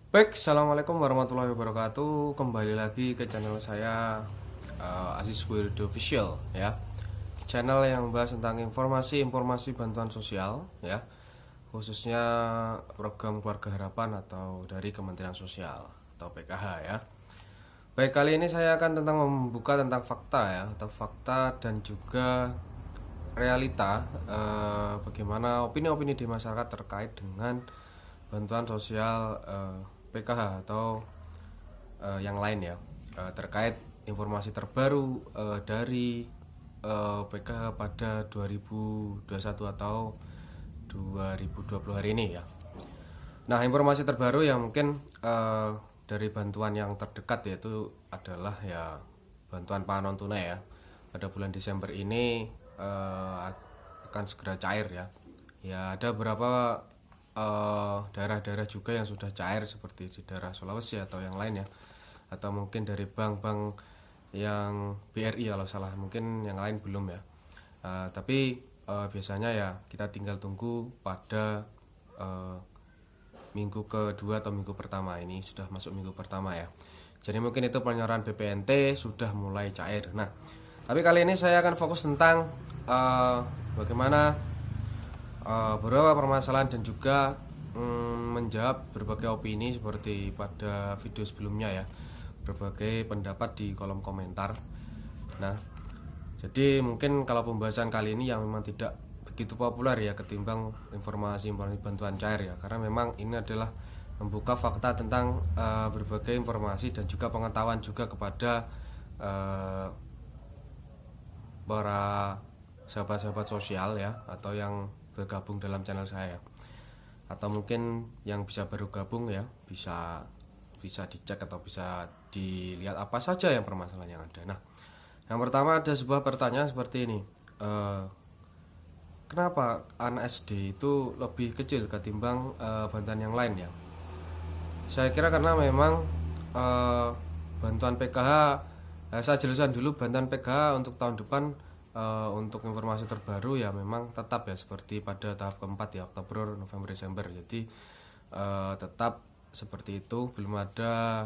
Baik, assalamualaikum warahmatullahi wabarakatuh. Kembali lagi ke channel saya, Aziz Wirdo Official, ya. Channel yang membahas tentang informasi bantuan sosial, ya, khususnya program Keluarga Harapan atau dari Kementerian Sosial atau PKH, ya. Baik, kali ini saya akan membuka tentang fakta, ya, atau fakta dan juga realita, bagaimana opini-opini di masyarakat terkait dengan bantuan sosial PKH atau yang lain, ya, terkait informasi terbaru dari PKH pada 2021 atau 2020 hari ini, ya. Nah, informasi terbaru yang mungkin dari bantuan yang terdekat yaitu adalah ya bantuan pangan non tunai, ya. Pada bulan Desember ini akan segera cair, ya. Ya, ada beberapa daerah-daerah juga yang sudah cair seperti di daerah Sulawesi atau yang lain, ya. Atau mungkin dari bank-bank yang BRI kalau salah, mungkin yang lain belum, ya. Tapi biasanya ya kita tinggal tunggu pada minggu kedua atau minggu pertama. Ini sudah masuk minggu pertama, ya. Jadi mungkin itu penyaluran BPNT sudah mulai cair. Nah, tapi kali ini saya akan fokus tentang bagaimana beberapa permasalahan dan juga menjawab berbagai opini seperti pada video sebelumnya, ya. Berbagai pendapat di kolom komentar. Nah, jadi mungkin kalau pembahasan kali ini yang memang tidak begitu populer, ya, ketimbang informasi bantuan cair, ya, karena memang ini adalah membuka fakta tentang berbagai informasi dan juga pengetahuan juga kepada para sahabat-sahabat sosial, ya, atau yang bergabung dalam channel saya, atau mungkin yang bisa baru gabung, ya, bisa dicek atau bisa dilihat apa saja yang permasalahan yang ada. Nah, yang pertama ada sebuah pertanyaan seperti ini. Kenapa anak SD itu lebih kecil ketimbang bantuan yang lain, ya? Saya kira karena memang bantuan PKH, saya jelaskan dulu bantuan PKH untuk tahun depan, untuk informasi terbaru ya memang tetap, ya, seperti pada tahap keempat, ya, Oktober, November, Desember. Jadi tetap seperti itu, belum ada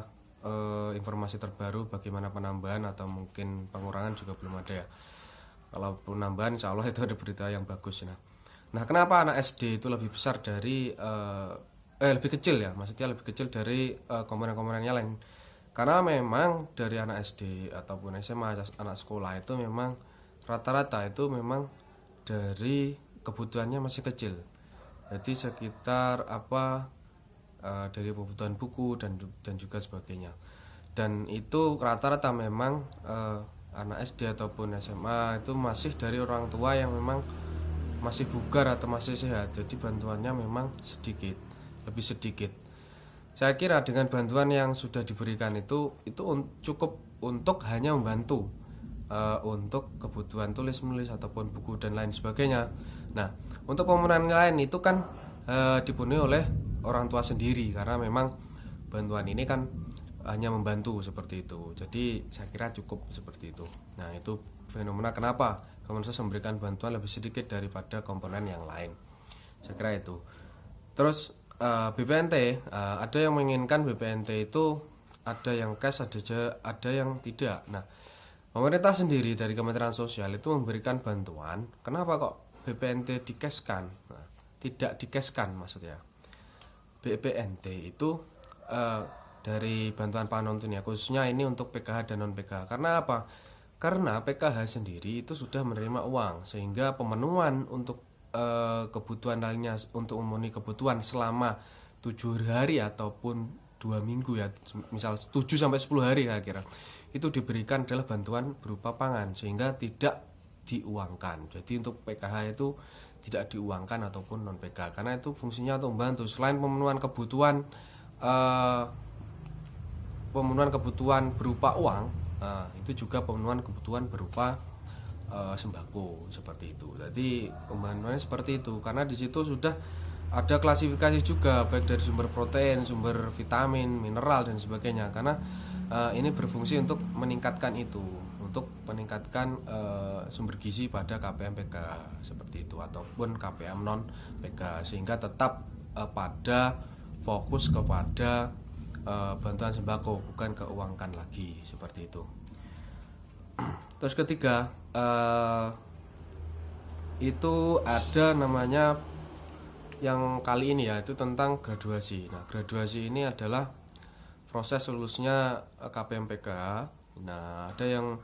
informasi terbaru bagaimana penambahan atau mungkin pengurangan juga belum ada, ya. Kalau penambahan insya Allah itu ada berita yang bagus. Nah, kenapa anak SD itu lebih besar dari lebih kecil, ya, maksudnya lebih kecil dari komponen-komponen yang lain? Karena memang dari anak SD ataupun SMA, anak sekolah itu memang rata-rata itu memang dari kebutuhannya masih kecil. Jadi sekitar dari kebutuhan buku dan juga sebagainya. Dan itu rata-rata memang anak SD ataupun SMA itu masih dari orang tua yang memang masih bugar atau masih sehat. Jadi bantuannya memang lebih sedikit. Saya kira dengan bantuan yang sudah diberikan itu cukup untuk hanya membantu untuk kebutuhan tulis menulis ataupun buku dan lain sebagainya. Nah, untuk pemenuhan lain itu kan dipenuhi oleh orang tua sendiri, karena memang bantuan ini kan hanya membantu seperti itu. Jadi saya kira cukup seperti itu. Nah, itu fenomena kenapa Kemensos memberikan bantuan lebih sedikit daripada komponen yang lain. Saya kira itu. Terus BPNT, ada yang menginginkan BPNT itu ada yang cash, ada yang tidak. Nah, pemerintah sendiri dari Kementerian Sosial itu memberikan bantuan. Kenapa kok BPNT dikeskan? Nah, tidak dikeskan maksudnya. BPNT itu dari bantuan pangan non tunai, khususnya ini untuk PKH dan non PKH. Karena apa? Karena PKH sendiri itu sudah menerima uang, sehingga pemenuhan untuk kebutuhan lainnya, untuk memenuhi kebutuhan selama 7 hari ataupun 2 minggu, ya, misal 7 sampai 10 hari saya kira, itu diberikan adalah bantuan berupa pangan, sehingga tidak diuangkan. Jadi untuk PKH itu tidak diuangkan ataupun non PKH, karena itu fungsinya untuk membantu selain pemenuhan kebutuhan berupa uang. Nah, itu juga pemenuhan kebutuhan berupa sembako seperti itu. Jadi pembahasannya seperti itu, karena di situ sudah ada klasifikasi juga baik dari sumber protein, sumber vitamin, mineral dan sebagainya. Karena ini berfungsi untuk meningkatkan untuk meningkatkan sumber gizi pada KPM PK seperti itu ataupun KPM non PK, sehingga tetap pada fokus kepada bantuan sembako, bukan keuangkan lagi seperti itu. Terus ketiga, itu ada namanya yang kali ini ya, itu tentang graduasi. Nah, graduasi ini adalah proses lulusnya KPM PKH. Nah, ada yang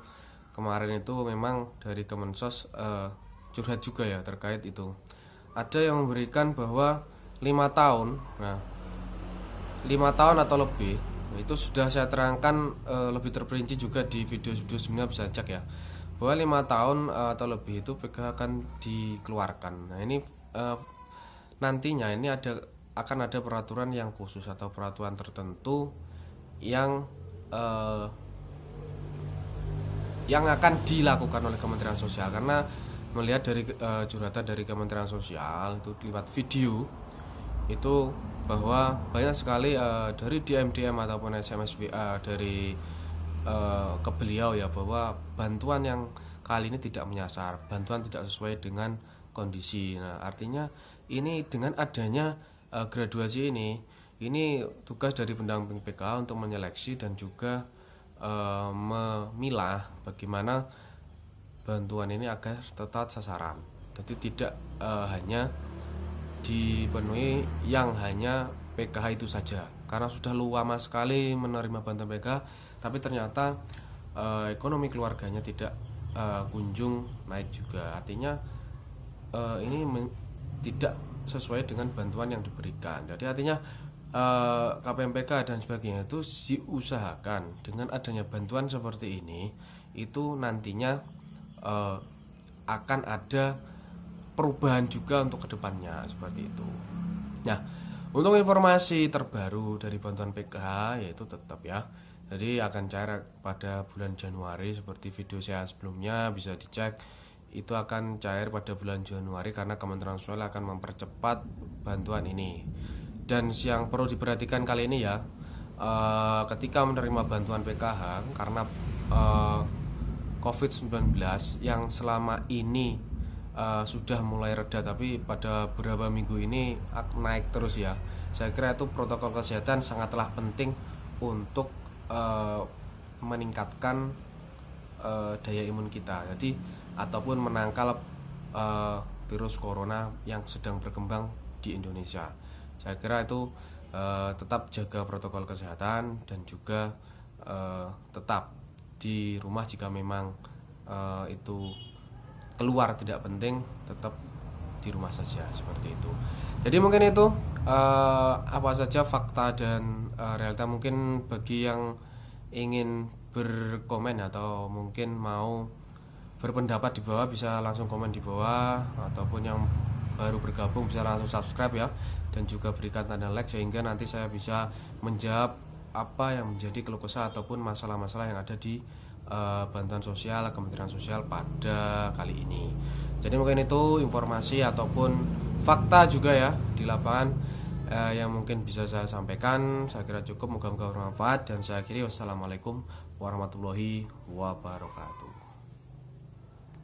kemarin itu memang dari Kemensos curhat juga ya terkait itu. Ada yang memberikan bahwa 5 tahun. Nah, 5 tahun atau lebih itu sudah saya terangkan lebih terperinci juga di video-video sebelumnya, bisa cek ya, bahwa 5 tahun atau lebih itu PKH akan dikeluarkan. Nah, ini nantinya ini akan ada peraturan yang khusus atau peraturan tertentu yang akan dilakukan oleh Kementerian Sosial, karena melihat dari curhatan dari Kementerian Sosial itu lewat video itu bahwa banyak sekali dari DM ataupun SMS WA dari ke beliau ya, bahwa bantuan yang kali ini tidak menyasar, bantuan tidak sesuai dengan kondisi. Nah, artinya ini dengan adanya graduasi ini tugas dari pendamping PKH untuk menyeleksi dan juga memilah bagaimana bantuan ini agar tetap sasaran. Jadi tidak hanya dipenuhi yang hanya PKH itu saja, karena sudah lama sekali menerima bantuan PKH, tapi ternyata ekonomi keluarganya tidak kunjung naik juga. Artinya ini tidak sesuai dengan bantuan yang diberikan. Jadi artinya KPM PKH dan sebagainya itu diusahakan dengan adanya bantuan seperti ini, itu nantinya akan ada perubahan juga untuk kedepannya seperti itu. Nah, untuk informasi terbaru dari bantuan PKH yaitu tetap ya, jadi akan cair pada bulan Januari seperti video saya sebelumnya, bisa dicek. Itu akan cair pada bulan Januari karena Kementerian Sosial akan mempercepat bantuan ini. Dan yang perlu diperhatikan kali ini ya, ketika menerima bantuan PKH karena COVID-19 yang selama ini sudah mulai reda, tapi pada beberapa minggu ini naik terus ya. Saya kira itu protokol kesehatan sangatlah penting untuk meningkatkan daya imun kita, jadi ataupun menangkal virus corona yang sedang berkembang di Indonesia. Saya kira itu tetap jaga protokol kesehatan dan juga tetap di rumah jika memang itu keluar tidak penting, tetap di rumah saja seperti itu. Jadi mungkin itu apa saja fakta dan realita. Mungkin bagi yang ingin berkomen atau mungkin mau berpendapat di bawah bisa langsung komen di bawah, ataupun yang baru bergabung bisa langsung subscribe ya, dan juga berikan tanda like sehingga nanti saya bisa menjawab apa yang menjadi keluh kesah ataupun masalah-masalah yang ada di bantuan sosial Kementerian Sosial pada kali ini. Jadi mungkin itu informasi ataupun fakta juga ya di lapangan yang mungkin bisa saya sampaikan. Saya kira cukup, moga-moga bermanfaat, dan saya akhiri wassalamualaikum warahmatullahi wabarakatuh.